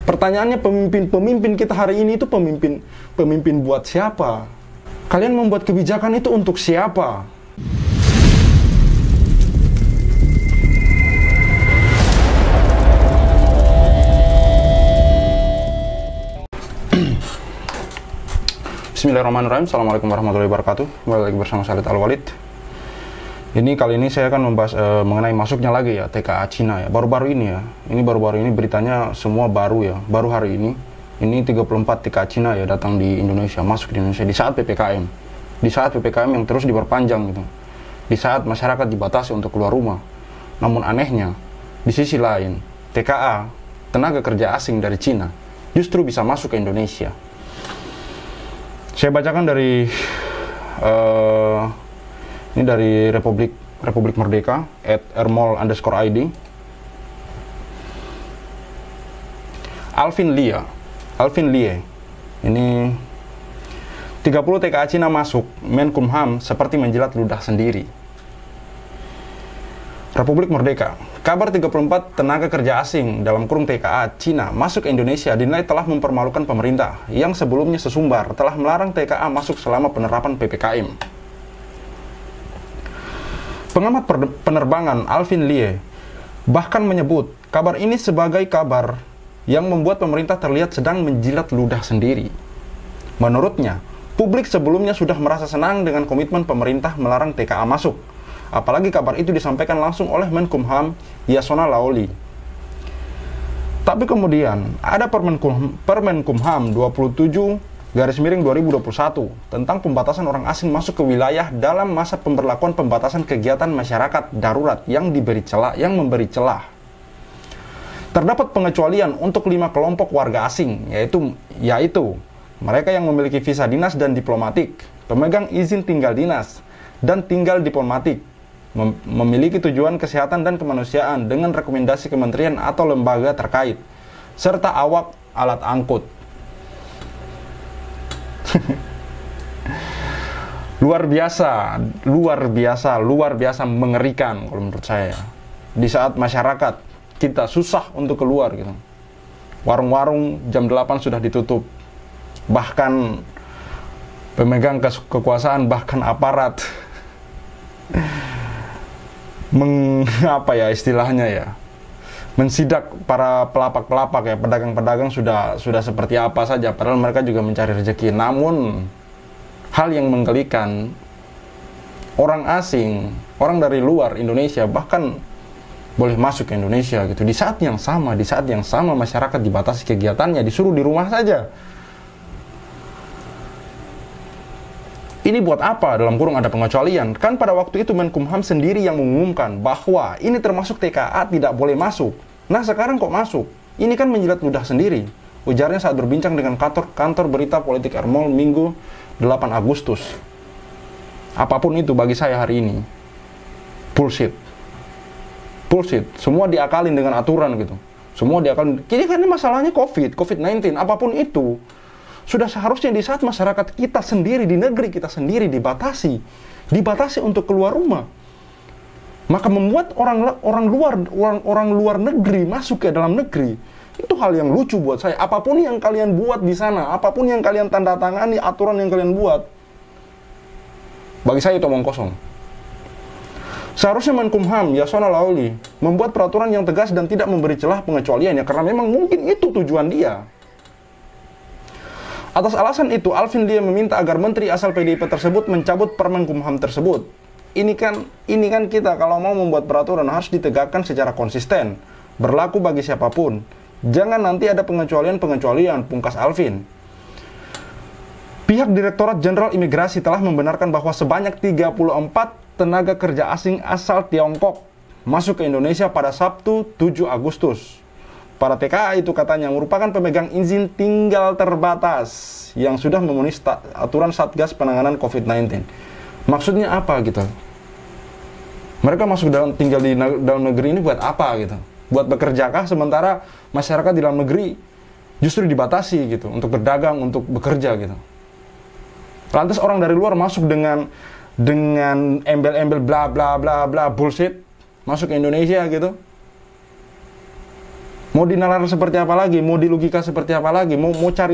Pertanyaannya, pemimpin kita hari ini itu pemimpin buat siapa? Kalian membuat kebijakan itu untuk siapa? Bismillahirrahmanirrahim. Assalamualaikum warahmatullahi wabarakatuh. Kembali lagi bersama saya Al-Walid. Kali ini saya akan membahas mengenai masuknya lagi ya TKA Cina ya. Baru-baru ini ya. Ini baru-baru ini beritanya semua baru ya. Baru hari ini. Ini 34 TKA Cina ya datang di Indonesia, masuk di Indonesia di saat PPKM. Di saat PPKM yang terus diperpanjang gitu. Di saat masyarakat dibatasi untuk keluar rumah. Namun anehnya, di sisi lain, TKA, tenaga kerja asing dari Cina, justru bisa masuk ke Indonesia. Saya bacakan dari ini dari Republik Merdeka @ermol_id. Alvin Lie. Ini 30 TKA Cina masuk, Menkumham seperti menjilat ludah sendiri. Republik Merdeka. Kabar 34 tenaga kerja asing dalam kurung TKA Cina masuk ke Indonesia dinilai telah mempermalukan pemerintah yang sebelumnya sesumbar telah melarang TKA masuk selama penerapan PPKM. Pengamat penerbangan Alvin Lie bahkan menyebut kabar ini sebagai kabar yang membuat pemerintah terlihat sedang menjilat ludah sendiri. Menurutnya, publik sebelumnya sudah merasa senang dengan komitmen pemerintah melarang TKA masuk. Apalagi kabar itu disampaikan langsung oleh Menkumham Yasona Laoly. Tapi kemudian ada Permenkumham 27/2021 tentang pembatasan orang asing masuk ke wilayah dalam masa pemberlakuan pembatasan kegiatan masyarakat darurat yang memberi celah. Terdapat pengecualian untuk 5 kelompok warga asing, yaitu mereka yang memiliki visa dinas dan diplomatik, pemegang izin tinggal dinas dan tinggal diplomatik, memiliki tujuan kesehatan dan kemanusiaan dengan rekomendasi kementerian atau lembaga terkait, serta awak alat angkut. Luar biasa mengerikan kalau menurut saya. Di saat masyarakat kita susah untuk keluar gitu. Warung-warung jam 8 sudah ditutup. Bahkan pemegang kekuasaan, bahkan aparat mensidak para pelapak-pelapak ya, pedagang-pedagang sudah seperti apa saja, padahal mereka juga mencari rezeki. Namun hal yang menggelikan, orang asing, orang dari luar Indonesia bahkan boleh masuk ke Indonesia gitu. Di saat yang sama masyarakat dibatasi kegiatannya, disuruh di rumah saja. Ini buat apa? Dalam kurung ada pengecualian. Kan pada waktu itu Menkumham sendiri yang mengumumkan bahwa ini termasuk TKA tidak boleh masuk. Nah sekarang kok masuk? Ini kan menjilat ludah sendiri. Ujarnya saat berbincang dengan kantor berita politik Ermol Minggu 8 Agustus. Apapun itu bagi saya hari ini bullshit. Semua diakalin dengan aturan gitu. Semua diakalin. Kini kan ini masalahnya COVID-19. Apapun itu, sudah seharusnya di saat masyarakat kita sendiri, di negeri kita sendiri dibatasi untuk keluar rumah, maka membuat orang luar negeri masuk ke dalam negeri, itu hal yang lucu buat saya. Apapun yang kalian buat di sana, apapun yang kalian tanda tangani, aturan yang kalian buat, bagi saya itu omong kosong. Seharusnya Menkumham Yasona Laoly membuat peraturan yang tegas dan tidak memberi celah pengecualiannya, karena memang mungkin itu tujuan dia. Atas alasan itu, Alvin Lie meminta agar menteri asal PDIP tersebut mencabut Permenkumham tersebut. Ini kan kita kalau mau membuat peraturan harus ditegakkan secara konsisten, berlaku bagi siapapun. Jangan nanti ada pengecualian, pungkas Alvin. Pihak Direktorat Jenderal Imigrasi telah membenarkan bahwa sebanyak 34 tenaga kerja asing asal Tiongkok masuk ke Indonesia pada Sabtu 7 Agustus. Para TKA itu katanya merupakan pemegang izin tinggal terbatas yang sudah memenuhi aturan Satgas Penanganan COVID-19. Maksudnya apa gitu? Mereka masuk tinggal di dalam negeri ini buat apa gitu? Buat bekerjakah sementara masyarakat di dalam negeri justru dibatasi gitu untuk berdagang, untuk bekerja gitu. Lantas orang dari luar masuk dengan embel-embel bla bla bla bla bullshit masuk ke Indonesia gitu. Mau dinalar seperti apa lagi? Mau dilogika seperti apa lagi?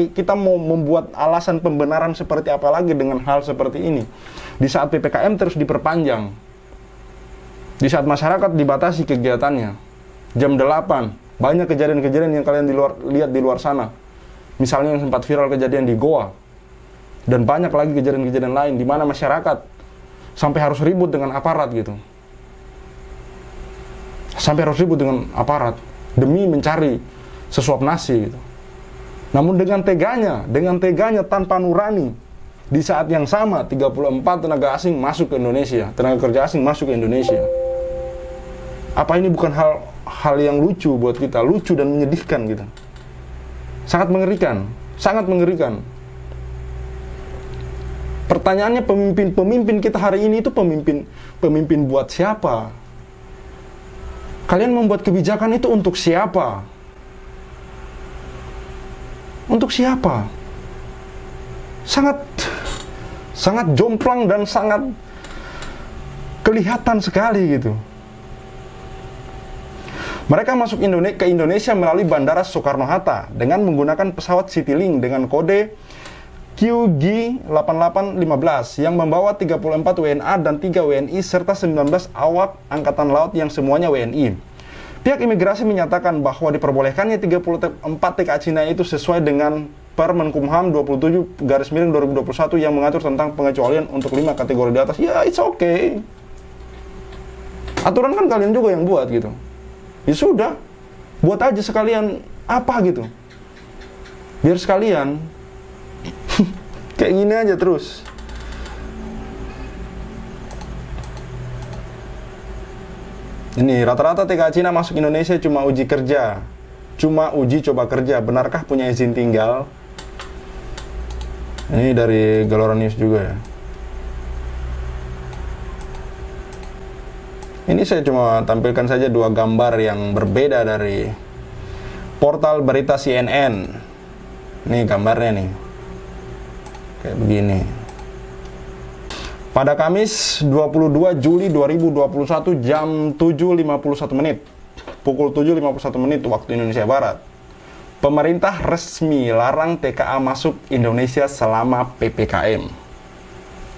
Kita mau membuat alasan pembenaran seperti apa lagi dengan hal seperti ini? Di saat PPKM terus diperpanjang. Di saat masyarakat dibatasi kegiatannya. Jam 8, banyak kejadian-kejadian yang kalian lihat di luar sana. Misalnya yang sempat viral kejadian di Goa. Dan banyak lagi kejadian-kejadian lain di mana masyarakat sampai harus ribut dengan aparat gitu. Sampai harus ribut dengan aparat demi mencari sesuap nasi gitu. Namun dengan teganya tanpa nurani, di saat yang sama 34 tenaga asing masuk ke Indonesia, tenaga kerja asing masuk ke Indonesia. Apa ini bukan hal yang lucu buat kita, lucu dan menyedihkan gitu. Sangat mengerikan, sangat mengerikan. Pertanyaannya, pemimpin kita hari ini itu pemimpin buat siapa? Kalian membuat kebijakan itu untuk siapa? Untuk siapa? Sangat jomplang dan sangat kelihatan sekali gitu. Mereka masuk ke Indonesia melalui Bandara Soekarno-Hatta dengan menggunakan pesawat Citylink dengan kode QG8815 yang membawa 34 WNA dan 3 WNI serta 19 awak Angkatan Laut yang semuanya WNI. Pihak imigrasi menyatakan bahwa diperbolehkannya 34 TKA Cina itu sesuai dengan Permenkumham 27/2021 yang mengatur tentang pengecualian untuk 5 kategori di atas. Ya, it's okay. Aturan kan kalian juga yang buat gitu. Ya sudah, buat aja sekalian apa gitu. Biar sekalian kayak gini aja terus. Ini rata-rata TKA Cina masuk Indonesia cuma uji kerja, cuma uji coba kerja. Benarkah punya izin tinggal? Ini dari Gelora News juga ya. Ini saya cuma tampilkan saja dua gambar yang berbeda dari portal berita CNN. Nih gambarnya nih. Kayak begini. Pada Kamis 22 Juli 2021 jam 7.51 menit. Pukul 7.51 menit waktu Indonesia Barat. Pemerintah resmi larang TKA masuk Indonesia selama PPKM.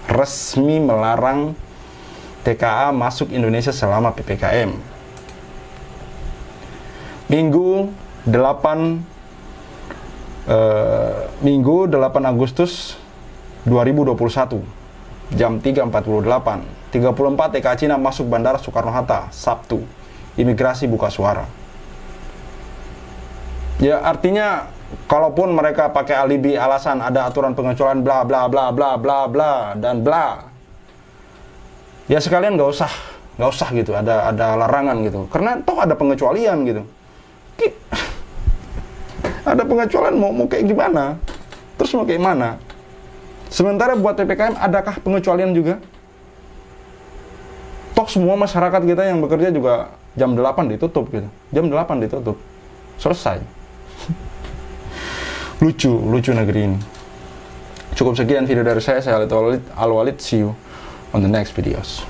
Resmi melarang TKA masuk Indonesia selama PPKM. Minggu 8 Agustus 2021 jam 3.48 34 TKA Cina masuk Bandara Soekarno-Hatta Sabtu. Imigrasi buka suara. Ya artinya kalaupun mereka pakai alibi alasan ada aturan pengecualian bla bla bla bla bla bla dan bla, ya sekalian nggak usah gitu ada larangan gitu, karena toh ada pengecualian gitu. Ada pengecualian mau kayak gimana, terus mau kayak mana? Sementara buat PPKM adakah pengecualian juga? Toh semua masyarakat kita yang bekerja juga jam 8 ditutup gitu. Jam 8 ditutup. Selesai. Lucu negeri ini. Cukup sekian video dari saya Alwalid. See you on the next videos.